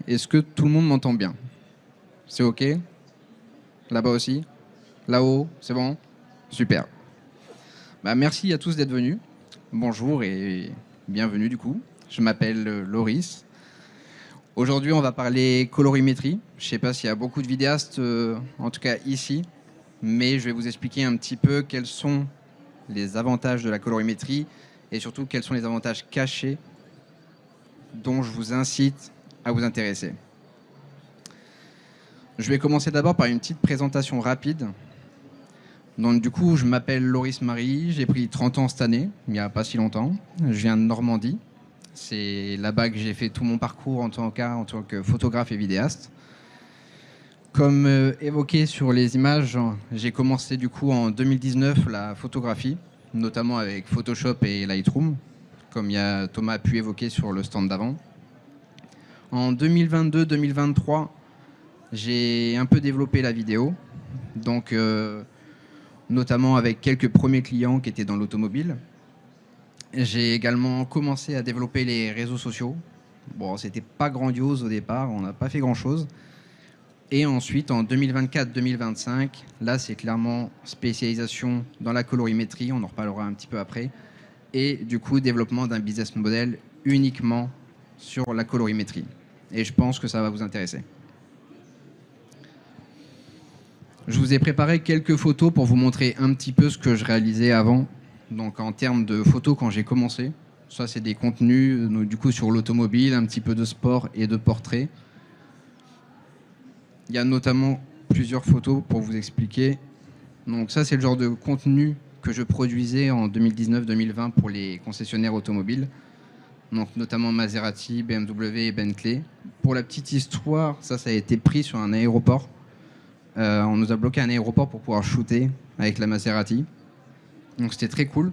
Est-ce que tout le monde m'entend bien? C'est OK? Là-bas aussi? Là-haut? C'est bon? Super. Merci à tous d'être venus. Bonjour et bienvenue du coup. Je m'appelle Loris. Aujourd'hui, on va parler colorimétrie. Je ne sais pas s'il y a beaucoup de vidéastes, en tout cas ici, mais je vais vous expliquer un petit peu quels sont les avantages de la colorimétrie et surtout quels sont les avantages cachés dont je vous incite à vous intéresser. Je vais commencer d'abord par une petite présentation rapide. Donc du coup, je m'appelle Loris Marie, j'ai pris 30 ans cette année, il n'y a pas si longtemps. Je viens de Normandie. C'est là-bas que j'ai fait tout mon parcours en tant que photographe et vidéaste. Comme évoqué sur les images, j'ai commencé du coup en 2019 la photographie, notamment avec Photoshop et Lightroom, comme Thomas a pu évoquer sur le stand d'avant. En 2022-2023, j'ai un peu développé la vidéo, donc notamment avec quelques premiers clients qui étaient dans l'automobile. J'ai également commencé à développer les réseaux sociaux. Bon, c'était pas grandiose au départ, on n'a pas fait grand-chose. Et ensuite, en 2024-2025, là, c'est clairement spécialisation dans la colorimétrie, on en reparlera un petit peu après. Et du coup, développement d'un business model uniquement sur la colorimétrie. Et je pense que ça va vous intéresser. Je vous ai préparé quelques photos pour vous montrer un petit peu ce que je réalisais avant. Donc en termes de photos quand j'ai commencé, ça c'est des contenus du coup sur l'automobile, un petit peu de sport et de portrait. Il y a notamment plusieurs photos pour vous expliquer. Donc ça c'est le genre de contenu que je produisais en 2019-2020 pour les concessionnaires automobiles. Donc notamment Maserati, BMW et Bentley. Pour la petite histoire, ça a été pris sur un aéroport. On nous a bloqué un aéroport pour pouvoir shooter avec la Maserati. Donc c'était très cool.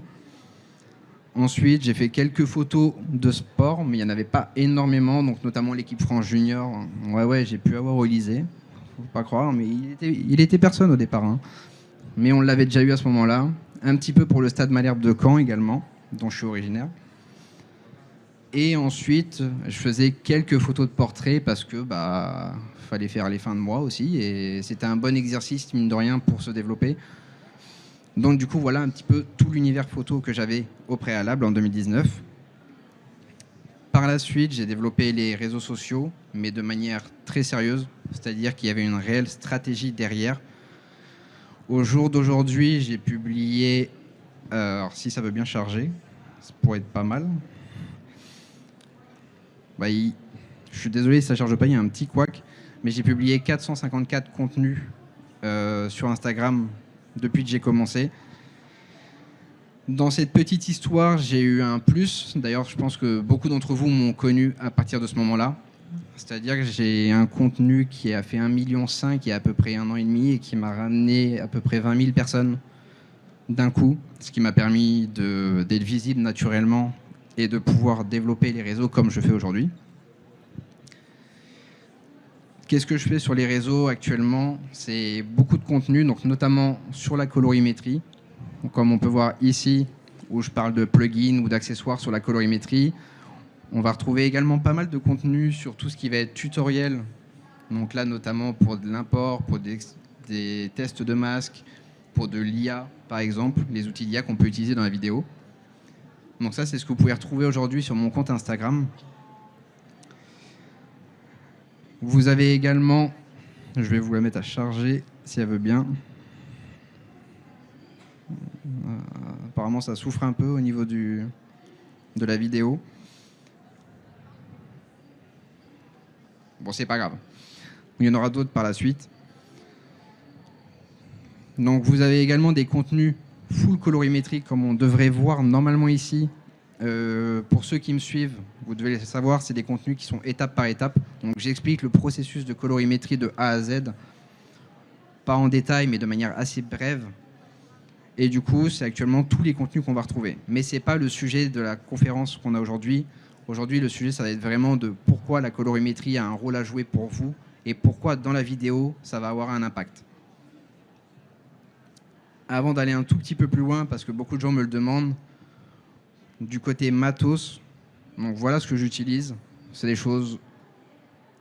Ensuite, j'ai fait quelques photos de sport, mais il n'y en avait pas énormément, donc notamment l'équipe France Junior. Ouais, j'ai pu avoir Olysée, faut pas croire, mais il était personne au départ. Hein. Mais on l'avait déjà eu à ce moment-là. Un petit peu pour le Stade Malherbe de Caen également, dont je suis originaire. Et ensuite, je faisais quelques photos de portrait parce que fallait faire les fins de mois aussi, et c'était un bon exercice, mine de rien, pour se développer. Donc du coup, voilà un petit peu tout l'univers photo que j'avais au préalable en 2019. Par la suite, j'ai développé les réseaux sociaux, mais de manière très sérieuse, c'est-à-dire qu'il y avait une réelle stratégie derrière. Au jour d'aujourd'hui, j'ai publié, alors si ça veut bien charger, ça pourrait être pas mal. Je suis désolé si ça ne charge pas, il y a un petit couac, mais j'ai publié 454 contenus sur Instagram depuis que j'ai commencé. Dans cette petite histoire, j'ai eu un plus. D'ailleurs, je pense que beaucoup d'entre vous m'ont connu à partir de ce moment-là. C'est-à-dire que j'ai un contenu qui a fait 1,5 million il y a à peu près 1 an et demi et qui m'a ramené à peu près 20 000 personnes d'un coup, ce qui m'a permis d'être visible naturellement et de pouvoir développer les réseaux comme je fais aujourd'hui. Qu'est-ce que je fais sur les réseaux actuellement? C'est beaucoup de contenu, donc notamment sur la colorimétrie. Donc, comme on peut voir ici, où je parle de plugins ou d'accessoires sur la colorimétrie. On va retrouver également pas mal de contenu sur tout ce qui va être tutoriel. Donc là, notamment pour de l'import, pour des tests de masques, pour de l'IA, par exemple, les outils d'IA qu'on peut utiliser dans la vidéo. Donc ça, c'est ce que vous pouvez retrouver aujourd'hui sur mon compte Instagram. Vous avez également, je vais vous la mettre à charger si elle veut bien. Apparemment, ça souffre un peu au niveau de la vidéo. Bon, c'est pas grave. Il y en aura d'autres par la suite. Donc, vous avez également des contenus full colorimétrique comme on devrait voir normalement ici. Pour ceux qui me suivent, vous devez le savoir, c'est des contenus qui sont étape par étape. Donc, j'explique le processus de colorimétrie de A à Z, pas en détail, mais de manière assez brève. Et du coup, c'est actuellement tous les contenus qu'on va retrouver. Mais ce n'est pas le sujet de la conférence qu'on a aujourd'hui. Aujourd'hui, le sujet, ça va être vraiment de pourquoi la colorimétrie a un rôle à jouer pour vous et pourquoi dans la vidéo, ça va avoir un impact. Avant d'aller un tout petit peu plus loin, parce que beaucoup de gens me le demandent, du côté matos, donc voilà ce que j'utilise. C'est des choses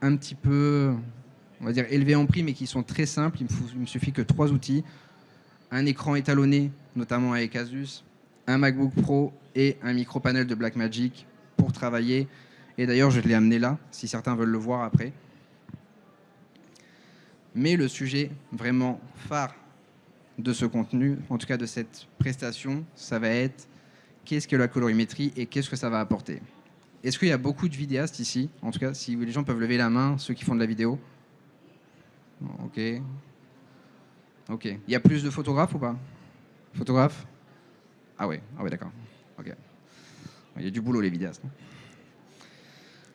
un petit peu, on va dire, élevés en prix, mais qui sont très simples. Il me suffit que 3 outils. Un écran étalonné, notamment avec Asus, un MacBook Pro et un micro-panel de Blackmagic pour travailler. Et d'ailleurs, je l'ai amené là, si certains veulent le voir après. Mais le sujet vraiment phare de ce contenu, en tout cas de cette prestation, ça va être qu'est-ce que la colorimétrie et qu'est-ce que ça va apporter. Est-ce qu'il y a beaucoup de vidéastes ici? En tout cas, si les gens peuvent lever la main, ceux qui font de la vidéo. Ok. Ok. Il y a plus de photographes ou pas? Photographes? Ah ouais, d'accord. Ok. Il y a du boulot les vidéastes.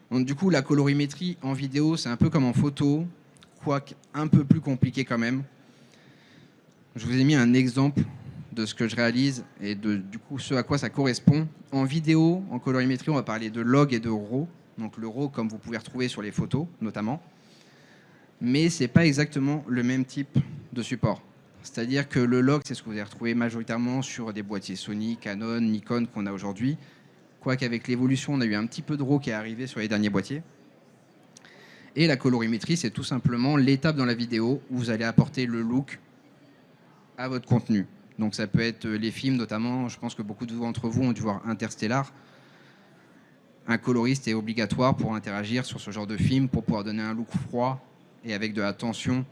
Donc du coup, la colorimétrie en vidéo, c'est un peu comme en photo, quoique un peu plus compliqué quand même. Je vous ai mis un exemple de ce que je réalise et de du coup ce à quoi ça correspond. En vidéo, en colorimétrie, on va parler de log et de RAW. Donc le RAW, comme vous pouvez retrouver sur les photos notamment. Mais ce n'est pas exactement le même type de support. C'est-à-dire que le log, c'est ce que vous allez retrouver majoritairement sur des boîtiers Sony, Canon, Nikon qu'on a aujourd'hui. Quoique avec l'évolution, on a eu un petit peu de RAW qui est arrivé sur les derniers boîtiers. Et la colorimétrie, c'est tout simplement l'étape dans la vidéo où vous allez apporter le look à votre contenu. Donc ça peut être les films notamment, je pense que beaucoup d'entre vous ont dû voir Interstellar. Un coloriste est obligatoire pour interagir sur ce genre de film, pour pouvoir donner un look froid et avec de la tension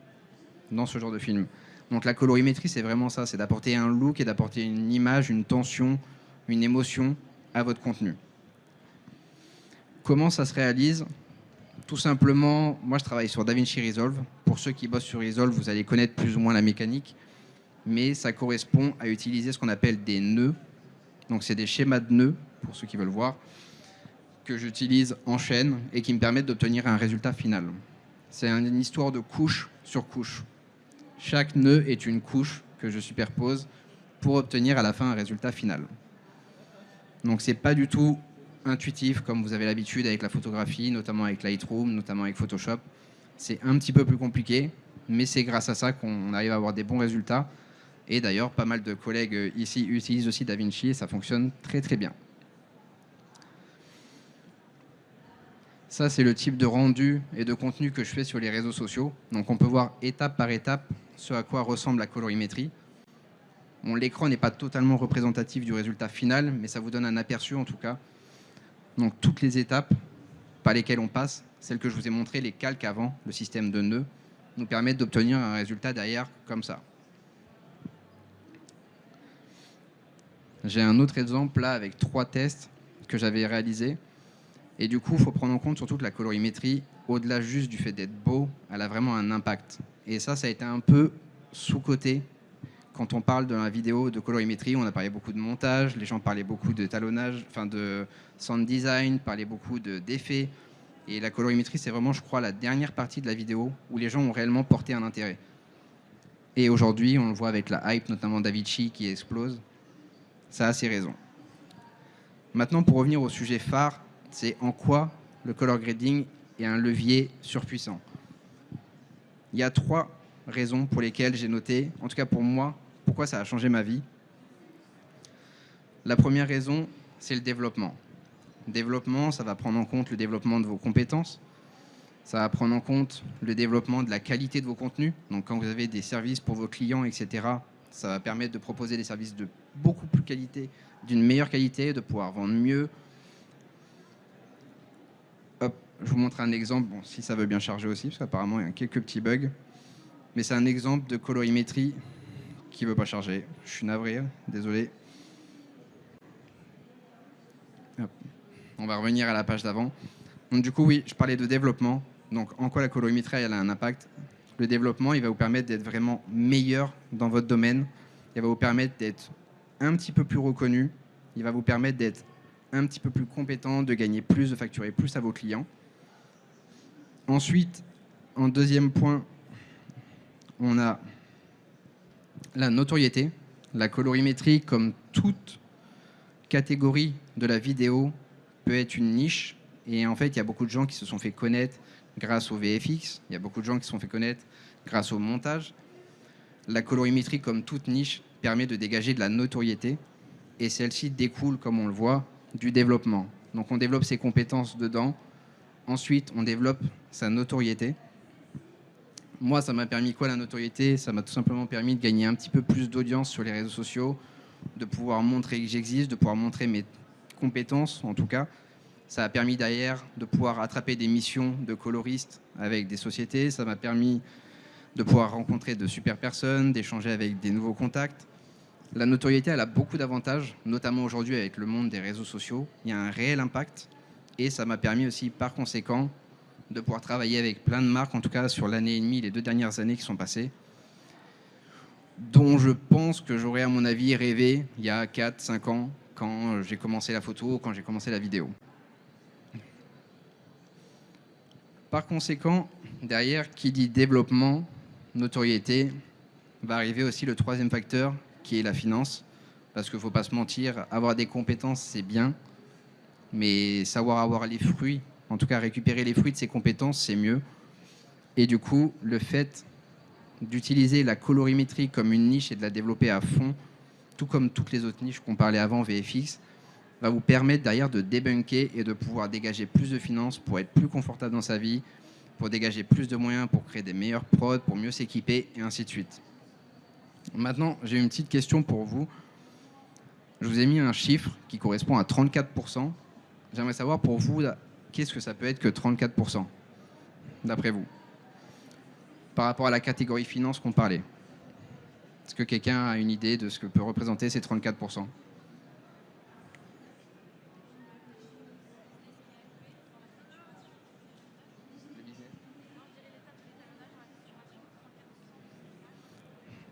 dans ce genre de film. Donc la colorimétrie, c'est vraiment ça, c'est d'apporter un look et d'apporter une image, une tension, une émotion à votre contenu. Comment ça se réalise? Tout simplement, moi je travaille sur DaVinci Resolve. Pour ceux qui bossent sur Resolve, vous allez connaître plus ou moins la mécanique, mais ça correspond à utiliser ce qu'on appelle des nœuds. Donc c'est des schémas de nœuds, pour ceux qui veulent voir, que j'utilise en chaîne et qui me permettent d'obtenir un résultat final. C'est une histoire de couche sur couche. Chaque nœud est une couche que je superpose pour obtenir à la fin un résultat final. Donc c'est pas du tout intuitif comme vous avez l'habitude avec la photographie, notamment avec Lightroom, notamment avec Photoshop. C'est un petit peu plus compliqué, mais c'est grâce à ça qu'on arrive à avoir des bons résultats. Et d'ailleurs, pas mal de collègues ici utilisent aussi DaVinci et ça fonctionne très très bien. Ça, c'est le type de rendu et de contenu que je fais sur les réseaux sociaux. Donc on peut voir étape par étape ce à quoi ressemble la colorimétrie. Bon, l'écran n'est pas totalement représentatif du résultat final, mais ça vous donne un aperçu en tout cas. Donc toutes les étapes par lesquelles on passe, celles que je vous ai montrées, les calques avant, le système de nœuds, nous permettent d'obtenir un résultat derrière comme ça. J'ai un autre exemple là avec 3 tests que j'avais réalisés. Et du coup, il faut prendre en compte surtout que la colorimétrie, au-delà juste du fait d'être beau, elle a vraiment un impact. Et ça a été un peu sous-coté. Quand on parle de la vidéo de colorimétrie, on a parlé beaucoup de montage, les gens parlaient beaucoup de talonnage, enfin de sound design, parlaient beaucoup d'effets. Et la colorimétrie, c'est vraiment, je crois, la dernière partie de la vidéo où les gens ont réellement porté un intérêt. Et aujourd'hui, on le voit avec la hype, notamment DaVinci qui explose. Ça a ses raisons. Maintenant, pour revenir au sujet phare, c'est en quoi le color grading est un levier surpuissant. Il y a 3 raisons pour lesquelles j'ai noté, en tout cas pour moi, pourquoi ça a changé ma vie. La première raison, c'est le développement. Le développement, ça va prendre en compte le développement de vos compétences. Ça va prendre en compte le développement de la qualité de vos contenus. Donc quand vous avez des services pour vos clients, etc., ça va permettre de proposer des services de beaucoup plus qualité, d'une meilleure qualité, de pouvoir vendre mieux. Hop, je vous montre un exemple, bon, si ça veut bien charger aussi, parce qu'apparemment il y a quelques petits bugs. Mais c'est un exemple de colorimétrie qui ne veut pas charger. Je suis navré, désolé. Hop. On va revenir à la page d'avant. Donc du coup, oui, je parlais de développement. Donc en quoi la colorimétrie elle a un impact? Le développement, il va vous permettre d'être vraiment meilleur dans votre domaine. Il va vous permettre d'être un petit peu plus reconnu. Il va vous permettre d'être un petit peu plus compétent, de gagner plus, de facturer plus à vos clients. Ensuite, en deuxième point, on a la notoriété. La colorimétrie, comme toute catégorie de la vidéo, peut être une niche. Et en fait, il y a beaucoup de gens qui se sont fait connaître grâce au VFX. Il y a beaucoup de gens qui se sont fait connaître grâce au montage. La colorimétrie, comme toute niche, permet de dégager de la notoriété. Et celle-ci découle, comme on le voit, du développement. Donc on développe ses compétences dedans Ensuite, on développe sa notoriété. Moi, ça m'a permis quoi la notoriété? Ça m'a tout simplement permis de gagner un petit peu plus d'audience sur les réseaux sociaux, de pouvoir montrer que j'existe, de pouvoir montrer mes compétences en tout cas. Ça a permis derrière de pouvoir attraper des missions de coloriste avec des sociétés. Ça m'a permis de pouvoir rencontrer de super personnes, d'échanger avec des nouveaux contacts. La notoriété, elle a beaucoup d'avantages, notamment aujourd'hui avec le monde des réseaux sociaux. Il y a un réel impact et ça m'a permis aussi par conséquent de pouvoir travailler avec plein de marques, en tout cas sur l'année et demie, les 2 dernières années qui sont passées, dont je pense que j'aurais à mon avis rêvé il y a 4-5 ans quand j'ai commencé la photo, quand j'ai commencé la vidéo. Par conséquent, derrière, qui dit développement, notoriété, va arriver aussi le troisième facteur qui est la finance. Parce qu'il ne faut pas se mentir, avoir des compétences, c'est bien, mais savoir avoir les fruits, en tout cas récupérer les fruits de ses compétences, c'est mieux. Et du coup, le fait d'utiliser la colorimétrie comme une niche et de la développer à fond, tout comme toutes les autres niches qu'on parlait avant, VFX, va vous permettre derrière de débunker et de pouvoir dégager plus de finances pour être plus confortable dans sa vie, pour dégager plus de moyens, pour créer des meilleurs prods, pour mieux s'équiper, et ainsi de suite. Maintenant, j'ai une petite question pour vous. Je vous ai mis un chiffre qui correspond à 34%. J'aimerais savoir pour vous, qu'est-ce que ça peut être que 34%, d'après vous, par rapport à la catégorie finance qu'on parlait. Est-ce que quelqu'un a une idée de ce que peut représenter ces 34%?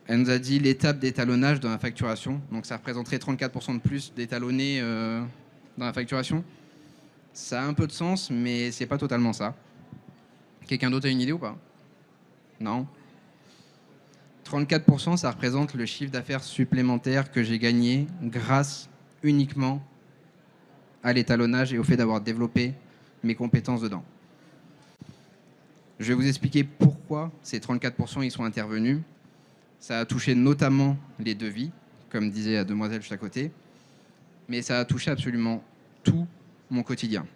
Elle nous a dit l'étape d'étalonnage dans la facturation. Donc ça représenterait 34% de plus d'étalonné dans la facturation. Ça a un peu de sens, mais c'est pas totalement ça. Quelqu'un d'autre a une idée ou pas? Non. 34%, ça représente le chiffre d'affaires supplémentaire que j'ai gagné grâce uniquement à l'étalonnage et au fait d'avoir développé mes compétences dedans. Je vais vous expliquer pourquoi ces 34% y sont intervenus. Ça a touché notamment les devis, comme disait la demoiselle juste à côté, mais ça a touché absolument tout mon quotidien.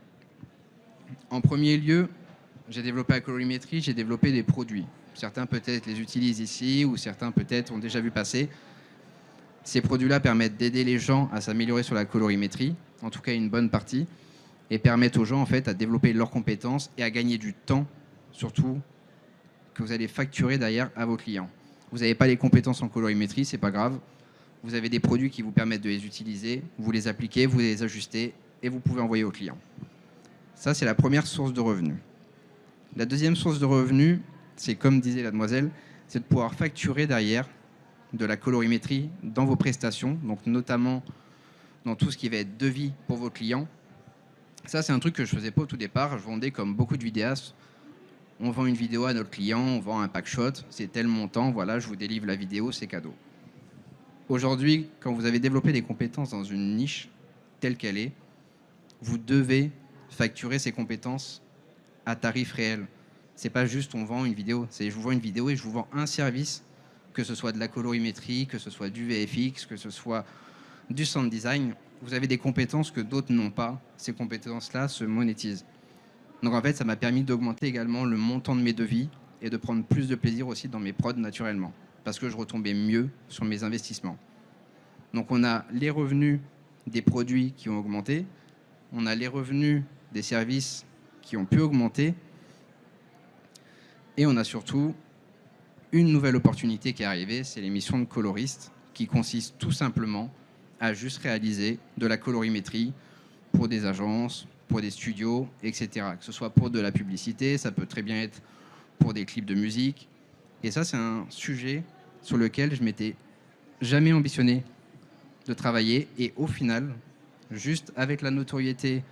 En premier lieu, j'ai développé la colorimétrie, j'ai développé des produits. Certains peut-être les utilisent ici ou certains peut-être ont déjà vu passer. Ces produits-là permettent d'aider les gens à s'améliorer sur la colorimétrie, en tout cas une bonne partie, et permettent aux gens en fait à développer leurs compétences et à gagner du temps, surtout que vous allez facturer derrière à vos clients. Vous n'avez pas les compétences en colorimétrie, c'est pas grave. Vous avez des produits qui vous permettent de les utiliser, vous les appliquez, vous les ajustez et vous pouvez envoyer aux clients. Ça, c'est la première source de revenus. La deuxième source de revenus, c'est comme disait la demoiselle, c'est de pouvoir facturer derrière de la colorimétrie dans vos prestations, donc notamment dans tout ce qui va être devis pour vos clients. Ça, c'est un truc que je ne faisais pas au tout départ. Je vendais comme beaucoup de vidéastes. On vend une vidéo à notre client, on vend un pack shot, c'est tel montant, voilà, je vous délivre la vidéo, c'est cadeau. Aujourd'hui, quand vous avez développé des compétences dans une niche telle qu'elle est, vous devez facturer ces compétences à tarif réel. C'est pas juste on vend une vidéo, c'est je vous vends une vidéo et je vous vends un service, que ce soit de la colorimétrie, que ce soit du VFX, que ce soit du sound design. Vous avez des compétences que d'autres n'ont pas. Ces compétences-là se monétisent. Donc en fait, ça m'a permis d'augmenter également le montant de mes devis et de prendre plus de plaisir aussi dans mes prods naturellement, parce que je retombais mieux sur mes investissements. Donc on a les revenus des produits qui ont augmenté, on a les revenus des services qui ont pu augmenter, et on a surtout une nouvelle opportunité qui est arrivée, c'est l'émission de coloriste, qui consiste tout simplement à juste réaliser de la colorimétrie pour des agences, pour des studios, etc. Que ce soit pour de la publicité, ça peut très bien être pour des clips de musique. Et ça, c'est un sujet sur lequel je m'étais jamais ambitionné de travailler. Et au final, juste avec la notoriété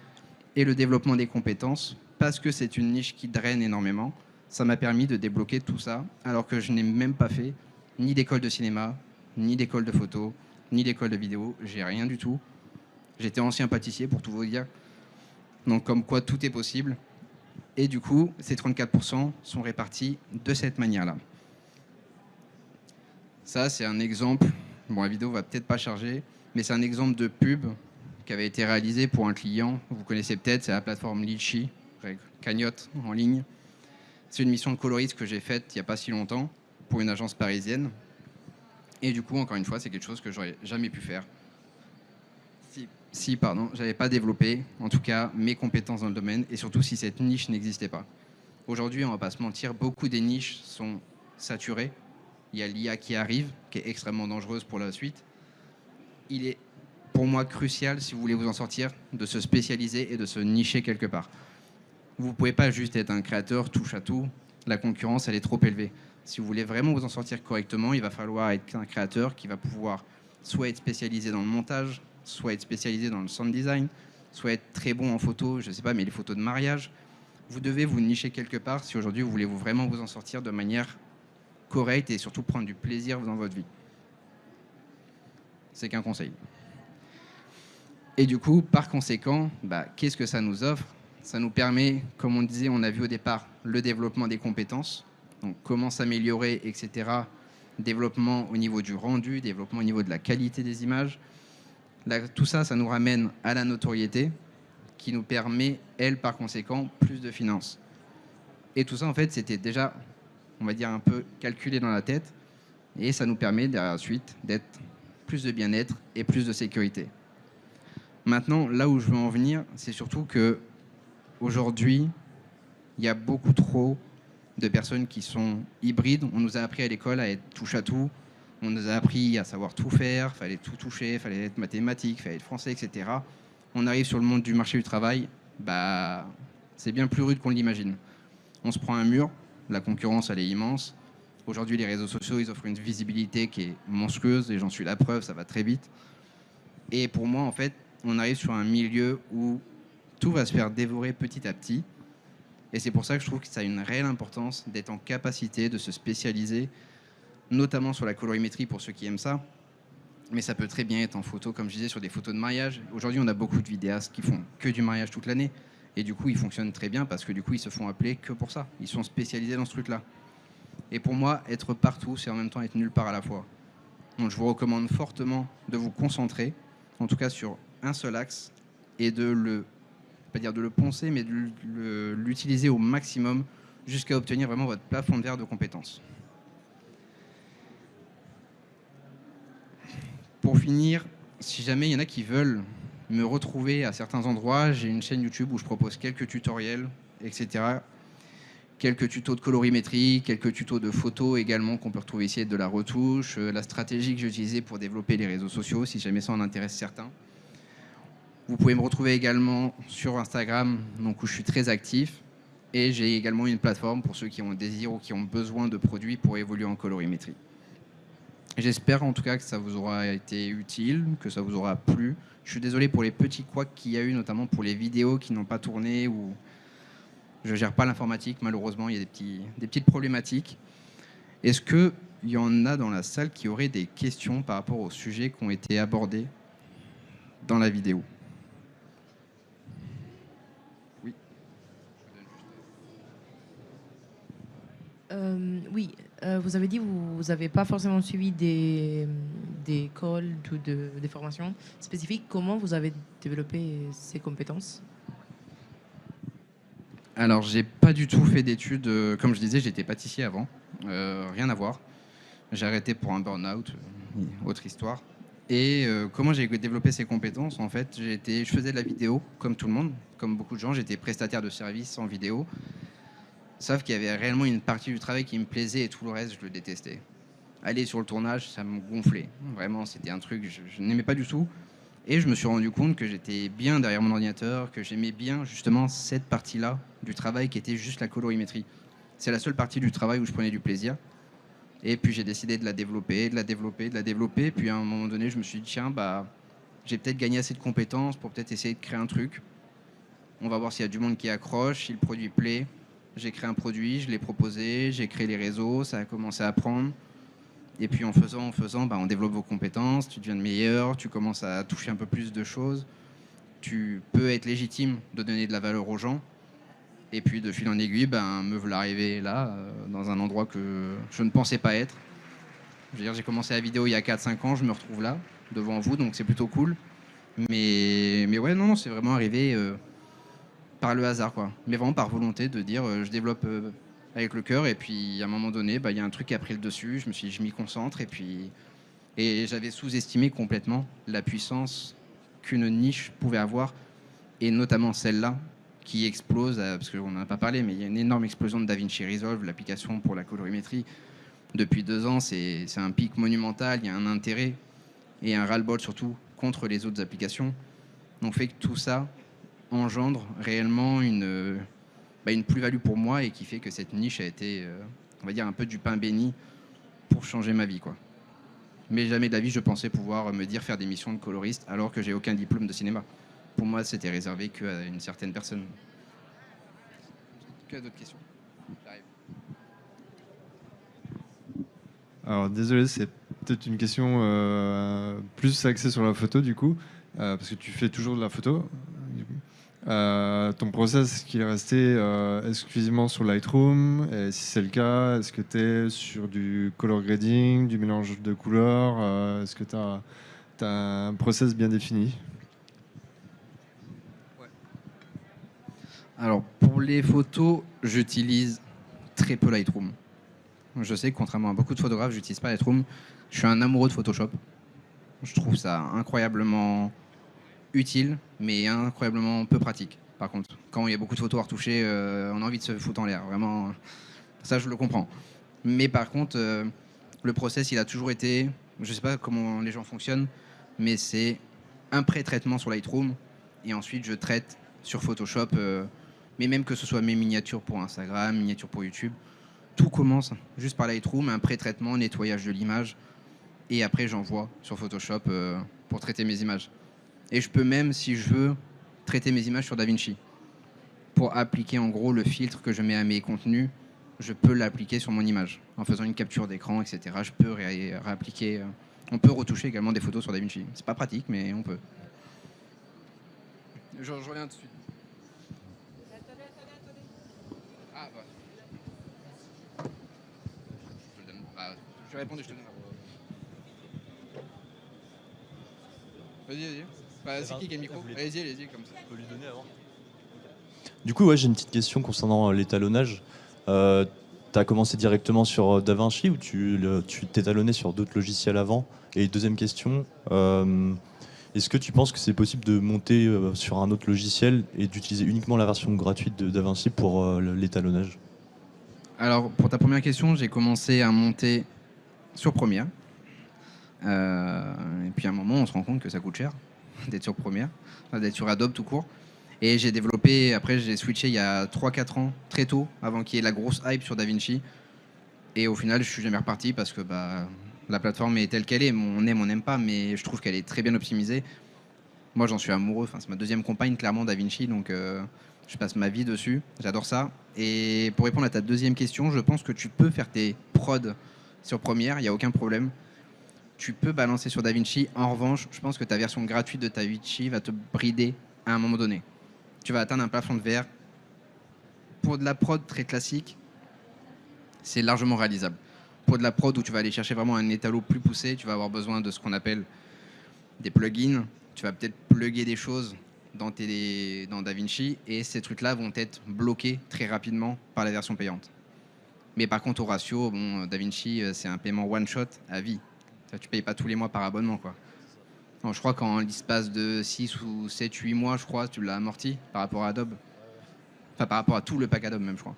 et le développement des compétences, parce que c'est une niche qui draine énormément, ça m'a permis de débloquer tout ça, alors que je n'ai même pas fait ni d'école de cinéma, ni d'école de photo, ni d'école de vidéo. J'ai rien du tout. J'étais ancien pâtissier, pour tout vous dire. Donc comme quoi tout est possible. Et du coup, ces 34% sont répartis de cette manière-là. Ça, c'est un exemple. Bon, la vidéo va peut-être pas charger, mais c'est un exemple de pub qui avait été réalisé pour un client. Vous connaissez peut-être, c'est la plateforme Litchi. cagnotte en ligne. C'est une mission de coloriste que j'ai faite il n'y a pas si longtemps pour une agence parisienne. Et du coup, encore une fois, c'est quelque chose que j'aurais jamais pu faire si j'avais pas développé, en tout cas, mes compétences dans le domaine, et surtout si cette niche n'existait pas. Aujourd'hui, on va pas se mentir, beaucoup des niches sont saturées. Il y a l'IA qui arrive, qui est extrêmement dangereuse pour la suite. Il est, pour moi, crucial, si vous voulez vous en sortir, de se spécialiser et de se nicher quelque part. Vous ne pouvez pas juste être un créateur touche à tout. La concurrence, elle est trop élevée. Si vous voulez vraiment vous en sortir correctement, il va falloir être un créateur qui va pouvoir soit être spécialisé dans le montage, soit être spécialisé dans le sound design, soit être très bon en photo, je ne sais pas, mais les photos de mariage. Vous devez vous nicher quelque part si aujourd'hui vous voulez vraiment vous en sortir de manière correcte et surtout prendre du plaisir dans votre vie. C'est qu'un conseil. Et du coup, par conséquent, qu'est-ce que ça nous offre? Ça nous permet, comme on disait, on a vu au départ, le développement des compétences. Donc comment s'améliorer, etc. Développement au niveau du rendu, développement au niveau de la qualité des images. Là, tout ça, ça nous ramène à la notoriété qui nous permet, elle, par conséquent, plus de finances. Et tout ça, en fait, c'était déjà, on va dire, un peu calculé dans la tête. Et ça nous permet, derrière la suite, d'être plus de bien-être et plus de sécurité. Maintenant, là où je veux en venir, c'est surtout que aujourd'hui, il y a beaucoup trop de personnes qui sont hybrides. On nous a appris à l'école à être touche à tout. On nous a appris à savoir tout faire, fallait tout toucher, fallait être mathématique, fallait être français, etc. On arrive sur le monde du marché du travail, c'est bien plus rude qu'on l'imagine. On se prend un mur, la concurrence elle est immense. Aujourd'hui, les réseaux sociaux, ils offrent une visibilité qui est monstrueuse et j'en suis la preuve, ça va très vite. Et pour moi, en fait, on arrive sur un milieu où tout va se faire dévorer petit à petit. Et c'est pour ça que je trouve que ça a une réelle importance d'être en capacité de se spécialiser, notamment sur la colorimétrie pour ceux qui aiment ça. Mais ça peut très bien être en photo, comme je disais, sur des photos de mariage. Aujourd'hui, on a beaucoup de vidéastes qui font que du mariage toute l'année. Et du coup, ils fonctionnent très bien parce que du coup, ils se font appeler que pour ça. Ils sont spécialisés dans ce truc-là. Et pour moi, être partout, c'est en même temps être nulle part à la fois. Donc je vous recommande fortement de vous concentrer, en tout cas sur un seul axe, et pas dire de le poncer, mais de l'utiliser au maximum jusqu'à obtenir vraiment votre plafond de verre de compétences. Pour finir, si jamais il y en a qui veulent me retrouver à certains endroits, j'ai une chaîne YouTube où je propose quelques tutoriels, etc. Quelques tutos de colorimétrie, quelques tutos de photos également qu'on peut retrouver ici, de la retouche, la stratégie que j'ai utilisée pour développer les réseaux sociaux, si jamais ça en intéresse certains. Vous pouvez me retrouver également sur Instagram, donc où je suis très actif. Et j'ai également une plateforme pour ceux qui ont un désir ou qui ont besoin de produits pour évoluer en colorimétrie. J'espère en tout cas que ça vous aura été utile, que ça vous aura plu. Je suis désolé pour les petits couacs qu'il y a eu, notamment pour les vidéos qui n'ont pas tourné ou je ne gère pas l'informatique, malheureusement, il y a des petites problématiques. Est-ce qu'il y en a dans la salle qui auraient des questions par rapport aux sujets qui ont été abordés dans la vidéo? Oui. Oui, vous avez dit que vous n'avez pas forcément suivi des écoles ou des formations spécifiques. Comment vous avez développé ces compétences? Alors, j'ai pas du tout fait d'études. Comme je disais, j'étais pâtissier avant. Rien à voir. J'ai arrêté pour un burn-out, autre histoire. Et comment j'ai développé ces compétences? En fait, je faisais de la vidéo, comme tout le monde, comme beaucoup de gens. J'étais prestataire de services en vidéo. Sauf qu'il y avait réellement une partie du travail qui me plaisait et tout le reste, je le détestais. Aller sur le tournage, ça me gonflait. Vraiment, c'était un truc que je n'aimais pas du tout. Et je me suis rendu compte que j'étais bien derrière mon ordinateur, que j'aimais bien justement cette partie-là du travail qui était juste la colorimétrie. C'est la seule partie du travail où je prenais du plaisir. Et puis j'ai décidé de la développer, de la développer, de la développer. Puis à un moment donné, je me suis dit, tiens, j'ai peut-être gagné assez de compétences pour peut-être essayer de créer un truc. On va voir s'il y a du monde qui accroche, si le produit plaît. J'ai créé un produit, je l'ai proposé, j'ai créé les réseaux, ça a commencé à prendre. Et puis en faisant, on développe vos compétences, tu deviens meilleur, tu commences à toucher un peu plus de choses. Tu peux être légitime de donner de la valeur aux gens. Et puis de fil en aiguille, me voilà arrivé là, dans un endroit que je ne pensais pas être. Je veux dire, j'ai commencé la vidéo il y a 4-5 ans, je me retrouve là, devant vous, donc c'est plutôt cool. Mais ouais, non, c'est vraiment arrivé par le hasard, quoi. Mais vraiment par volonté de dire, je développe avec le cœur, et puis à un moment donné, bah, y a un truc qui a pris le dessus, je me suis dit, je m'y concentre, et j'avais sous-estimé complètement la puissance qu'une niche pouvait avoir, et notamment celle-là, qui explose, parce qu'on n'en a pas parlé, mais il y a une énorme explosion de DaVinci Resolve, l'application pour la colorimétrie. Depuis 2 ans, c'est un pic monumental, il y a un intérêt, et un ras-le-bol surtout, contre les autres applications. Donc fait que tout ça engendre réellement une plus-value pour moi, et qui fait que cette niche a été, on va dire, un peu du pain béni pour changer ma vie, quoi. Mais jamais de la vie, je pensais pouvoir me dire faire des missions de coloriste alors que j'ai aucun diplôme de cinéma. Pour moi, c'était réservé qu'à une certaine personne. Que d'autres questions? J'arrive. Alors désolé, c'est peut-être une question plus axée sur la photo du coup, parce que tu fais toujours de la photo. Du coup. Ton process, est-ce qu'il est resté exclusivement sur Lightroom? Et si c'est le cas, est-ce que tu es sur du color grading, du mélange de couleurs? Est-ce que tu as un process bien défini? Alors, pour les photos, j'utilise très peu Lightroom. Je sais que contrairement à beaucoup de photographes, j'utilise pas Lightroom. Je suis un amoureux de Photoshop. Je trouve ça incroyablement utile, mais incroyablement peu pratique. Par contre, quand il y a beaucoup de photos à retoucher, on a envie de se foutre en l'air. Vraiment, ça, je le comprends. Mais par contre, le process, il a toujours été, je sais pas comment les gens fonctionnent, mais c'est un pré-traitement sur Lightroom, et ensuite je traite sur Photoshop, mais même que ce soit mes miniatures pour Instagram, miniatures pour YouTube, tout commence juste par Lightroom, un pré-traitement, nettoyage de l'image, et après j'envoie sur Photoshop pour traiter mes images. Et je peux même, si je veux, traiter mes images sur DaVinci. Pour appliquer en gros le filtre que je mets à mes contenus, je peux l'appliquer sur mon image. En faisant une capture d'écran, etc., je peux réappliquer. On peut retoucher également des photos sur DaVinci. C'est pas pratique, mais on peut. Je reviens tout de suite. Ah bah. Je vais répondre et je te donne. Vas-y. Bah, c'est qui a le micro? Allez-y, comme ça. On peut lui donner avant. Du coup, ouais, j'ai une petite question concernant l'étalonnage. Tu as commencé directement sur DaVinci ou tu t'étalonnais sur d'autres logiciels avant? Et deuxième question, est-ce que tu penses que c'est possible de monter sur un autre logiciel et d'utiliser uniquement la version gratuite de DaVinci pour l'étalonnage? Alors, pour ta première question, j'ai commencé à monter sur Premiere. Et puis à un moment, on se rend compte que ça coûte cher d'être sur Premiere, d'être sur Adobe tout court. Et j'ai développé, après j'ai switché il y a 3-4 ans, très tôt, avant qu'il y ait la grosse hype sur DaVinci. Et au final, je suis jamais reparti parce que la plateforme est telle qu'elle est. On aime, on n'aime pas, mais je trouve qu'elle est très bien optimisée. Moi, j'en suis amoureux. Enfin, c'est ma deuxième compagne, clairement, DaVinci. Donc, je passe ma vie dessus. J'adore ça. Et pour répondre à ta deuxième question, je pense que tu peux faire tes prods sur Premiere. Il n'y a aucun problème. Tu peux balancer sur DaVinci. En revanche, je pense que ta version gratuite de DaVinci va te brider à un moment donné. Tu vas atteindre un plafond de verre. Pour de la prod très classique, c'est largement réalisable. Pour de la prod où tu vas aller chercher vraiment un étalot plus poussé, tu vas avoir besoin de ce qu'on appelle des plugins. Tu vas peut-être plugger des choses dans DaVinci, et ces trucs-là vont être bloqués très rapidement par la version payante. Mais par contre, au ratio, DaVinci, c'est un paiement one-shot à vie. Tu payes pas tous les mois par abonnement, quoi. Non, je crois qu'en l'espace de 6 ou 7, 8 mois, je crois, tu l'as amorti par rapport à Adobe. Enfin, par rapport à tout le pack Adobe, même, je crois.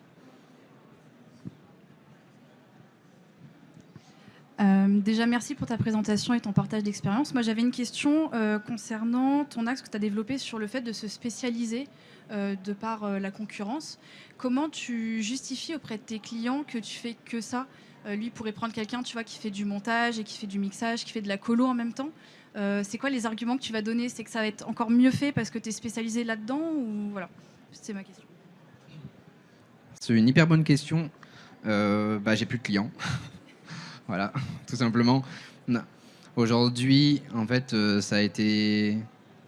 Déjà, merci pour ta présentation et ton partage d'expérience. Moi, j'avais une question concernant ton axe que tu as développé sur le fait de se spécialiser de par la concurrence. Comment tu justifies auprès de tes clients que tu fais que ça? Lui pourrait prendre quelqu'un, tu vois, qui fait du montage et qui fait du mixage, qui fait de la colo en même temps. C'est quoi les arguments que tu vas donner? C'est que ça va être encore mieux fait parce que tu es spécialisé là-dedans, ou voilà? C'est ma question. C'est une hyper bonne question. J'ai plus de clients. Voilà, tout simplement. Aujourd'hui, en fait,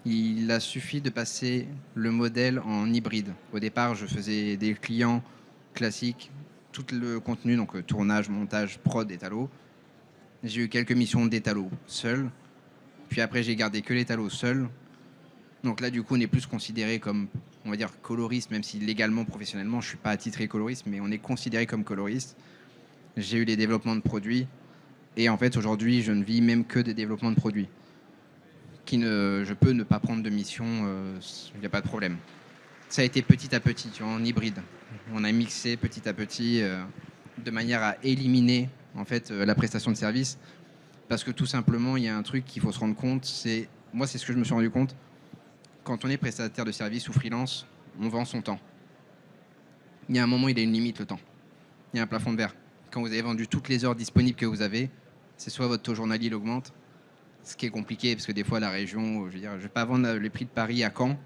il a suffi de passer le modèle en hybride. Au départ, je faisais des clients classiques, tout le contenu, donc tournage, montage, prod, étalo. J'ai eu quelques missions d'étalo seul. Puis après, j'ai gardé que l'étalo seul. Donc là, du coup, on est plus considéré comme on va dire, coloriste, même si légalement, professionnellement, je ne suis pas attitré coloriste, mais on est considéré comme coloriste. J'ai eu des développements de produits. Et en fait, aujourd'hui, je ne vis même que des développements de produits. Je peux ne pas prendre de mission, il n'y a pas de problème. Ça a été petit à petit, tu vois, en hybride. On a mixé petit à petit de manière à éliminer en fait, la prestation de service. Parce que tout simplement, il y a un truc qu'il faut se rendre compte. Moi, c'est ce que je me suis rendu compte. Quand on est prestataire de service ou freelance, on vend son temps. Il y a un moment, il y a une limite, le temps. Il y a un plafond de verre. Quand vous avez vendu toutes les heures disponibles que vous avez, c'est soit votre taux journalier augmente, ce qui est compliqué parce que des fois la région, je ne vais pas vendre les prix de Paris à Caen.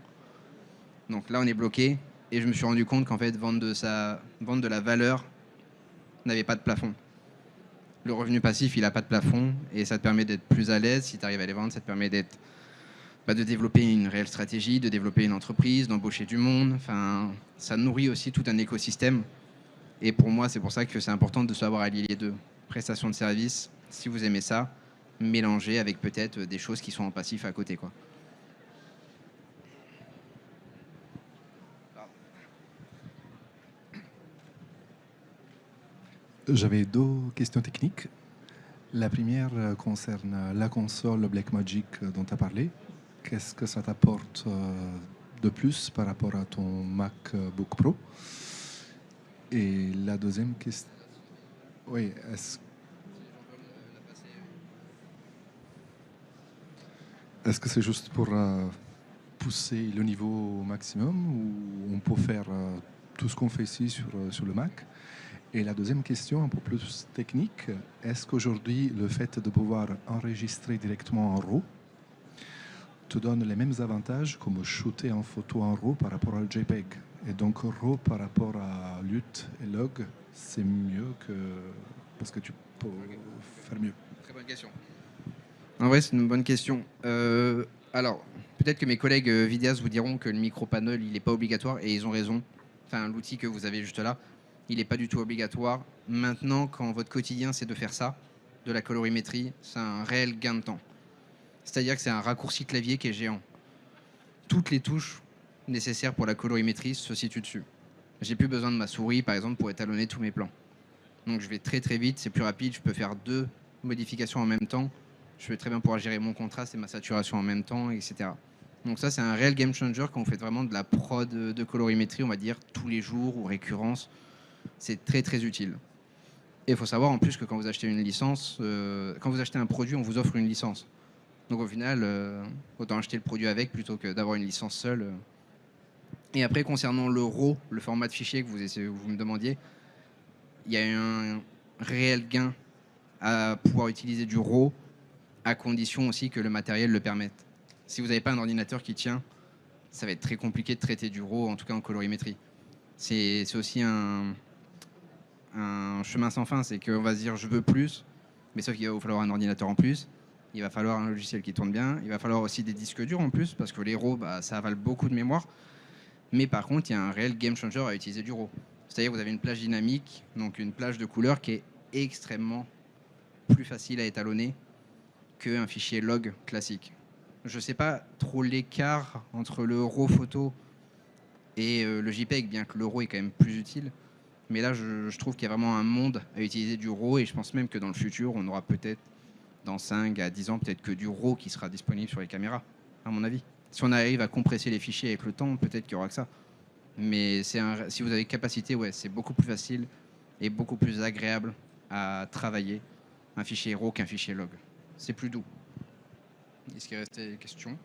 Donc là on est bloqué et je me suis rendu compte qu'en fait vendre de la valeur n'avait pas de plafond. Le revenu passif il n'a pas de plafond et ça te permet d'être plus à l'aise si tu arrives à les vendre, ça te permet de développer une réelle stratégie, de développer une entreprise, d'embaucher du monde. Enfin, ça nourrit aussi tout un écosystème. Et pour moi, c'est pour ça que c'est important de savoir allier les deux. Prestation de service, si vous aimez ça, mélanger avec peut-être des choses qui sont en passif à côté, quoi. J'avais deux questions techniques. La première concerne la console Blackmagic dont tu as parlé. Qu'est-ce que ça t'apporte de plus par rapport à ton MacBook Pro? Et la deuxième question... Oui, est-ce que c'est juste pour pousser le niveau au maximum ou on peut faire tout ce qu'on fait ici sur le Mac? Et la deuxième question, un peu plus technique, est-ce qu'aujourd'hui, le fait de pouvoir enregistrer directement en RAW te donne les mêmes avantages comme shooter en photo en RAW par rapport au JPEG? Et donc RAW par rapport à LUT et LOG, c'est mieux que... parce que tu peux faire mieux. Très bonne question. En vrai, c'est une bonne question. Alors, peut-être que mes collègues vidéastes vous diront que le micro-panel, il n'est pas obligatoire, et ils ont raison. Enfin, l'outil que vous avez juste là, il n'est pas du tout obligatoire. Maintenant, quand votre quotidien, c'est de faire ça, de la colorimétrie, c'est un réel gain de temps. C'est-à-dire que c'est un raccourci clavier qui est géant. Toutes les touches nécessaires pour la colorimétrie se situent dessus. J'ai plus besoin de ma souris, par exemple, pour étalonner tous mes plans. Donc je vais très très vite, c'est plus rapide, je peux faire 2 modifications en même temps. Je vais très bien pouvoir gérer mon contraste et ma saturation en même temps, etc. Donc ça, c'est un réel game changer quand vous faites vraiment de la prod de colorimétrie, on va dire, tous les jours ou récurrence. C'est très très utile. Et il faut savoir en plus que quand vous achetez une licence, quand vous achetez un produit, on vous offre une licence. Donc au final, autant acheter le produit avec plutôt que d'avoir une licence seule. Et après, concernant le RAW, le format de fichier que vous me demandiez, il y a un réel gain à pouvoir utiliser du RAW à condition aussi que le matériel le permette. Si vous n'avez pas un ordinateur qui tient, ça va être très compliqué de traiter du RAW, en tout cas en colorimétrie. C'est aussi un chemin sans fin, c'est qu'on va se dire je veux plus, mais sauf qu'il va vous falloir un ordinateur en plus, il va falloir un logiciel qui tourne bien, il va falloir aussi des disques durs en plus, parce que les RAW, ça avale beaucoup de mémoire. Mais par contre, il y a un réel game changer à utiliser du RAW. C'est-à-dire que vous avez une plage dynamique, donc une plage de couleurs qui est extrêmement plus facile à étalonner qu'un fichier log classique. Je ne sais pas trop l'écart entre le RAW photo et le JPEG, bien que le RAW est quand même plus utile. Mais là, je trouve qu'il y a vraiment un monde à utiliser du RAW et je pense même que dans le futur, on aura peut-être, dans 5 à 10 ans, peut-être que du RAW qui sera disponible sur les caméras, à mon avis. Si on arrive à compresser les fichiers avec le temps, peut-être qu'il y aura que ça. Mais si vous avez capacité, ouais, c'est beaucoup plus facile et beaucoup plus agréable à travailler un fichier RAW qu'un fichier log. C'est plus doux. Est-ce qu'il restait des questions?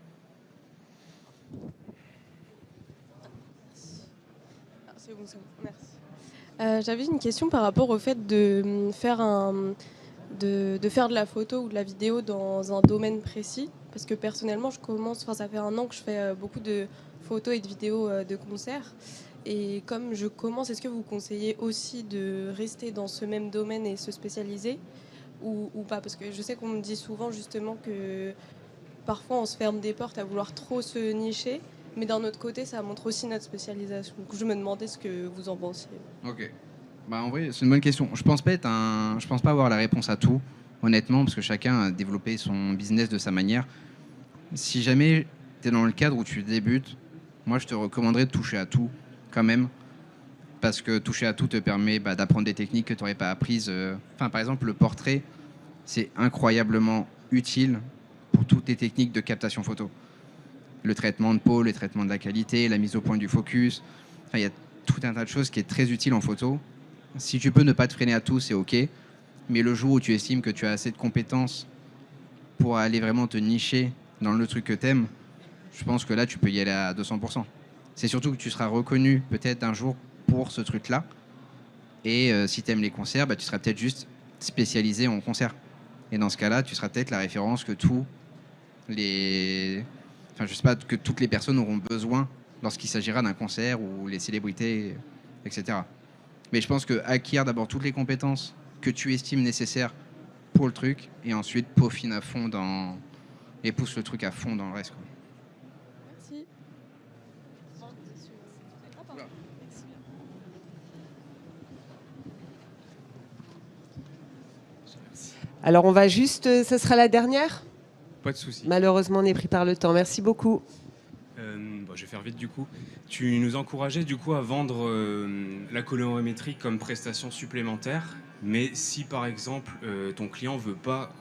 C'est bon, merci. J'avais une question par rapport au fait de faire de la photo ou de la vidéo dans un domaine précis. Parce que personnellement, ça fait 1 an que je fais beaucoup de photos et de vidéos de concerts. Et comme je commence, est-ce que vous conseillez aussi de rester dans ce même domaine et se spécialiser ou pas? Parce que je sais qu'on me dit souvent justement que parfois on se ferme des portes à vouloir trop se nicher. Mais d'un autre côté, ça montre aussi notre spécialisation. Donc je me demandais ce que vous en pensiez. Ok. En vrai, c'est une bonne question. Je pense pas avoir la réponse à tout, honnêtement, parce que chacun a développé son business de sa manière. Si jamais tu es dans le cadre où tu débutes, moi je te recommanderais de toucher à tout quand même, parce que toucher à tout te permet d'apprendre des techniques que tu n'aurais pas apprises. Enfin, par exemple, le portrait, c'est incroyablement utile pour toutes les techniques de captation photo. Le traitement de peau, le traitement de la qualité, la mise au point du focus. Enfin, il y a tout un tas de choses qui est très utile en photo. Si tu peux ne pas te freiner à tout, c'est OK. Mais le jour où tu estimes que tu as assez de compétences pour aller vraiment te nicher dans le truc que tu aimes, je pense que là, tu peux y aller à 200%. C'est surtout que tu seras reconnu peut-être un jour pour ce truc-là. Et si tu aimes les concerts, tu seras peut-être juste spécialisé en concert. Et dans ce cas-là, tu seras peut-être la référence que tous les... Enfin, je sais pas, que toutes les personnes auront besoin lorsqu'il s'agira d'un concert ou les célébrités, etc. Mais je pense que acquiert d'abord toutes les compétences que tu estimes nécessaires pour le truc et ensuite peaufine à fond dans... et pousse le truc à fond dans le reste, quoi. Merci. Alors on va juste, ce sera la dernière. Pas de souci. Malheureusement, on est pris par le temps. Merci beaucoup. Je vais faire vite du coup. Tu nous encourageais du coup à vendre la colorimétrie comme prestation supplémentaire, mais si par exemple ton client veut pas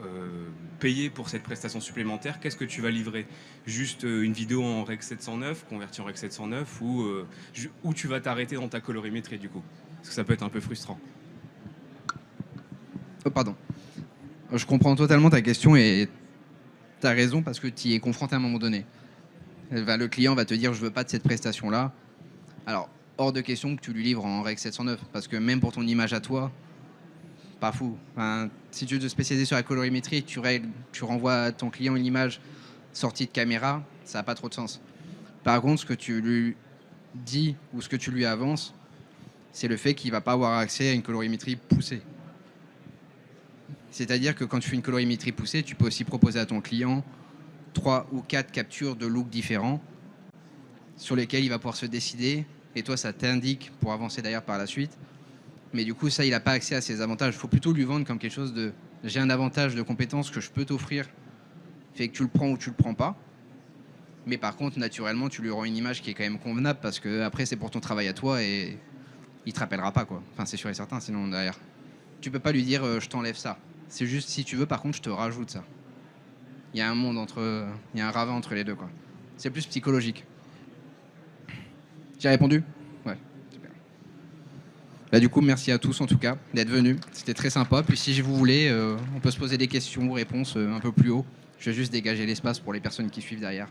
payer pour cette prestation supplémentaire, qu'est-ce que tu vas livrer? Juste une vidéo en Rec 709, convertie en Rec 709, ou tu vas t'arrêter dans ta colorimétrie du coup? Parce que ça peut être un peu frustrant. Oh, pardon. Je comprends totalement ta question et tu as raison parce que tu y es confronté à un moment donné. Le client va te dire je veux pas de cette prestation-là. Alors, hors de question que tu lui livres en Rec 709 parce que même pour ton image à toi, pas fou. Enfin, si tu veux te spécialiser sur la colorimétrie et que tu renvoies à ton client une image sortie de caméra, ça n'a pas trop de sens. Par contre, ce que tu lui dis ou ce que tu lui avances, c'est le fait qu'il va pas avoir accès à une colorimétrie poussée. C'est-à-dire que quand tu fais une colorimétrie poussée, tu peux aussi proposer à ton client 3 ou 4 captures de looks différents sur lesquels il va pouvoir se décider. Et toi, ça t'indique pour avancer d'ailleurs par la suite. Mais du coup, ça, il n'a pas accès à ces avantages. Il faut plutôt lui vendre comme quelque chose de « j'ai un avantage de compétence que je peux t'offrir, fait que tu le prends ou tu le prends pas ». Mais par contre, naturellement, tu lui rends une image qui est quand même convenable parce que après, c'est pour ton travail à toi et il te rappellera pas, quoi. Enfin, c'est sûr et certain, sinon derrière. Tu peux pas lui dire je t'enlève ça. C'est juste si tu veux, par contre, je te rajoute ça. Il y a un monde il y a un ravin entre les deux, quoi. C'est plus psychologique. J'ai répondu? Ouais, super. Là, du coup, merci à tous en tout cas d'être venus. C'était très sympa. Puis si vous voulez, on peut se poser des questions ou réponses un peu plus haut. Je vais juste dégager l'espace pour les personnes qui suivent derrière.